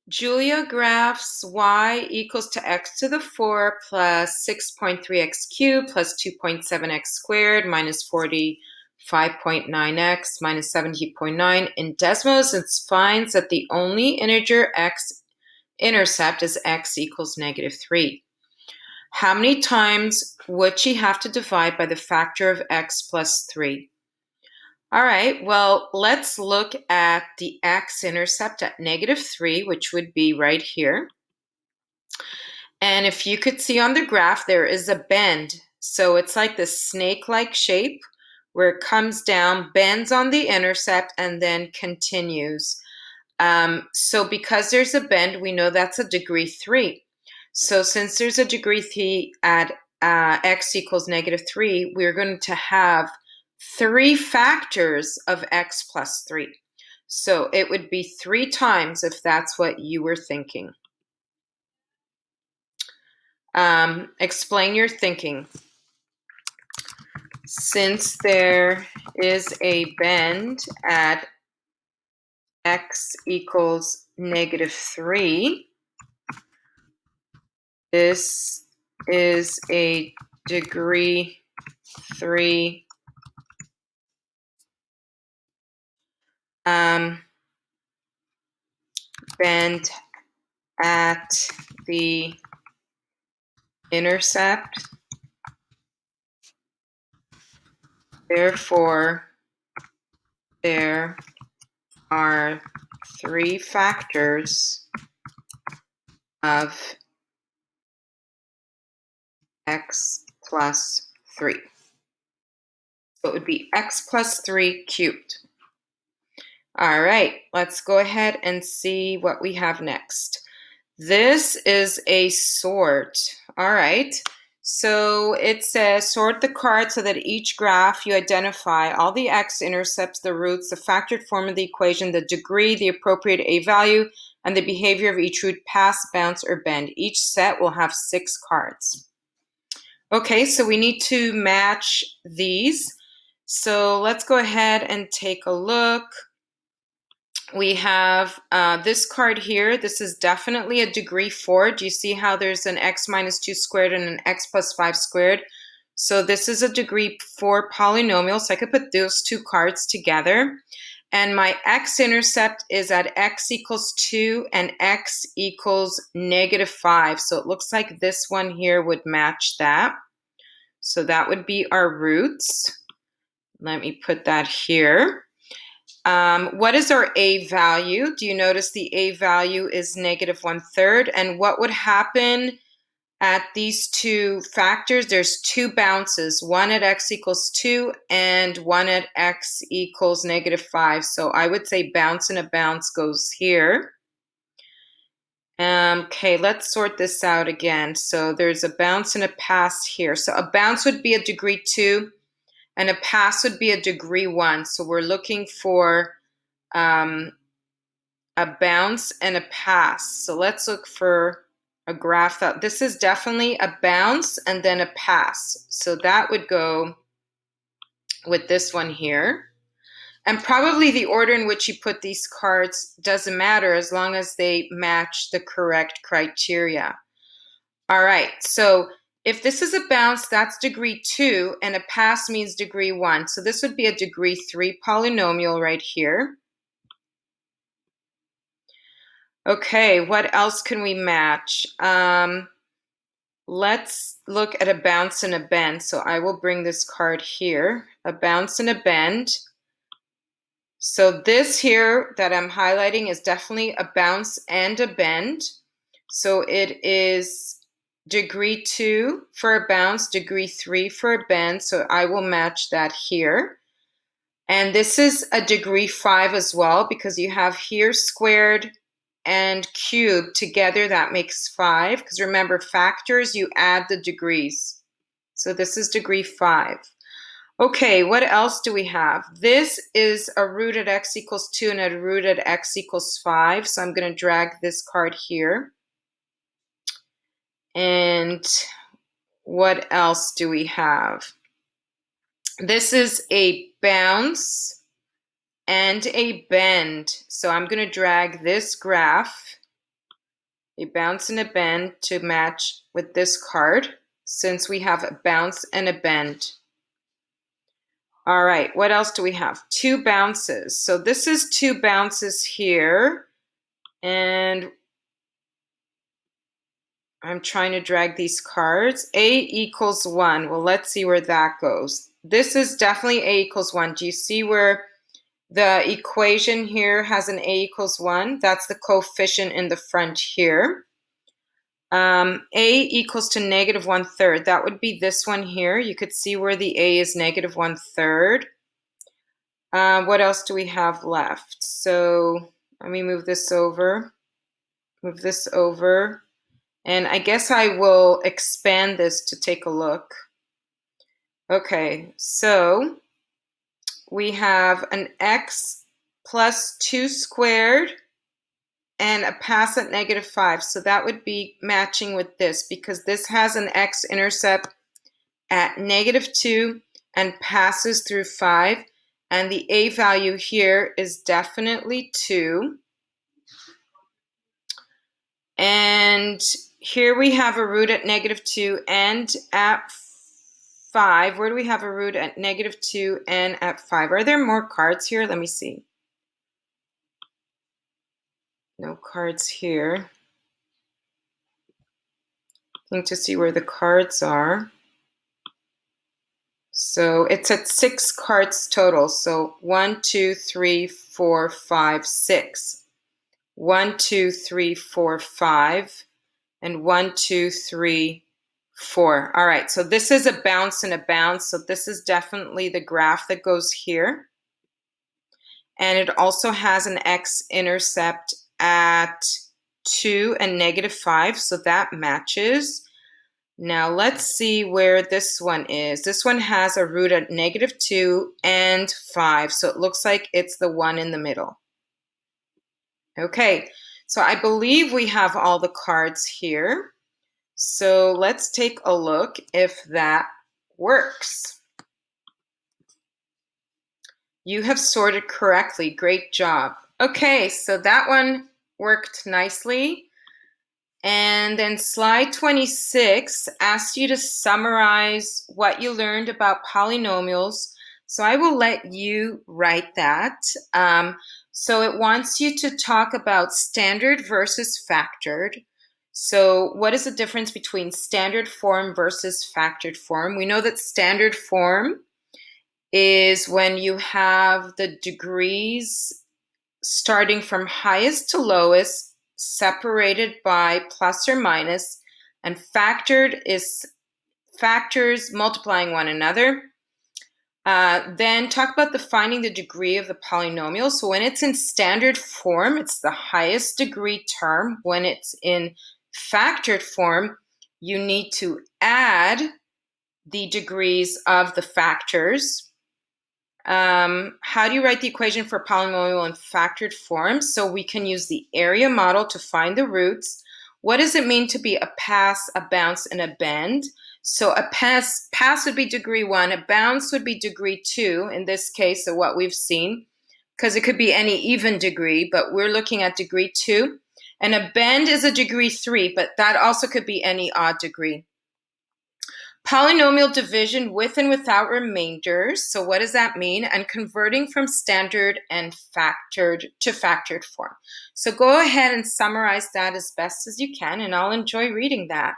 Julia graphs y equals to x to the 4 plus 6.3x cubed plus 2.7x squared minus 45.9x minus 70.9 in Desmos and finds that the only integer x-intercept is x equals -3. How many times would she have to divide by the factor of x plus 3? All right, well, let's look at the x-intercept at -3, which would be right here. And if you could see on the graph, there is a bend. So it's like this snake-like shape where it comes down, bends on the intercept, and then continues. So because there's a bend, we know that's a degree 3. So since there's a degree 3 at x equals -3, we're going to have 3 factors of x plus 3. So it would be 3 times if that's what you were thinking. Explain your thinking. Since there is a bend at x equals -3, this is a degree 3 bend at the intercept. Therefore, there are 3 factors of x plus 3. So it would be x plus 3 cubed. All right, let's go ahead and see what we have next. This is a sort. All right, so it says sort the cards so that each graph you identify all the x-intercepts, the roots, the factored form of the equation, the degree, the appropriate a value, and the behavior of each root, pass, bounce, or bend. Each set will have 6 cards. Okay, so we need to match these. So let's go ahead and take a look. We have this card here. This is definitely a degree 4. Do you see how there's an x minus 2 squared and an x plus 5 squared? So this is a degree 4 polynomial. So I could put those 2 cards together. And my x-intercept is at x equals 2 and x equals -5. So it looks like this one here would match that. So that would be our roots. Let me put that here. What is our a value? Do you notice the a value is -1/3? And what would happen at these 2 factors? There's 2 bounces, one at x equals 2 and one at x equals -5. So I would say bounce and a bounce goes here. Okay, let's sort this out again. So there's a bounce and a pass here. So a bounce would be a degree 2 and a pass would be a degree 1. So we're looking for a bounce and a pass. So let's look for a graph that this is definitely a bounce and then a pass. So that would go with this one here. And probably the order in which you put these cards doesn't matter as long as they match the correct criteria. All right, so if this is a bounce, that's degree 2, and a pass means degree 1. So this would be a degree 3 polynomial right here. Okay, what else can we match? Let's look at a bounce and a bend. So I will bring this card here, a bounce and a bend. So this here that I'm highlighting is definitely a bounce and a bend. So it is degree 2 for a bounce, degree 3 for a bend. So I will match that here. And this is a degree 5 as well because you have here squared and cubed together, that makes 5. Because remember, factors, you add the degrees. So this is degree 5. Okay, what else do we have? This is a root at x equals 2 and a root at x equals 5. So I'm going to drag this card here. And what else do we have? This is a bounce and a bend. So I'm going to drag this graph a bounce and a bend to match with this card, since we have a bounce and a bend. All right, what else do we have? 2 bounces. So this is 2 bounces here, and I'm trying to drag these cards. A equals 1. Well, let's see where that goes. This is definitely A equals 1. Do you see where the equation here has an A equals 1? That's the coefficient in the front here. A equals to negative 1/3. That would be this one here. You could see where the A is negative 1/3. What else do we have left? So let me move this over. Move this over. And I guess I will expand this to take a look. Okay, so we have an x plus 2 squared and a pass at -5. So that would be matching with this, because this has an x-intercept at -2 and passes through 5. And the A value here is definitely 2. And here we have a root at -2 and at 5. Where do we have a root at -2 and at 5? Are there more cards here? Let me see. No cards here. Looking to see where the cards are. So it's at 6 cards total. So 1, 2, 3, 4, 5, 6. 1, 2, 3, 4, 5. And 1, 2, 3, 4. All right, so this is a bounce and a bounce. So this is definitely the graph that goes here. And it also has an x-intercept at 2 and -5, so that matches. Now let's see where this one is. This one has a root at -2 and 5, so it looks like it's the one in the middle. Okay, so I believe we have all the cards here. So let's take a look if that works. You have sorted correctly. Great job. Okay, so that one worked nicely. And then slide 26 asks you to summarize what you learned about polynomials. So I will let you write that. So it wants you to talk about standard versus factored. So what is the difference between standard form versus factored form? We know that standard form is when you have the degrees starting from highest to lowest separated by plus or minus, and factored is factors multiplying one another. Then talk about finding the degree of the polynomial. So when it's in standard form, it's the highest degree term. When it's in factored form, you need to add the degrees of the factors. How do you write the equation for a polynomial in factored form? So we can use the area model to find the roots. What does it mean to be a pass, a bounce, and a bend? So a pass would be degree 1, a bounce would be degree 2, in this case, of what we've seen, because it could be any even degree, but we're looking at degree 2. And a bend is a degree 3, but that also could be any odd degree. Polynomial division with and without remainders. So what does that mean? And converting from standard and factored to factored form. So go ahead and summarize that as best as you can, and I'll enjoy reading that.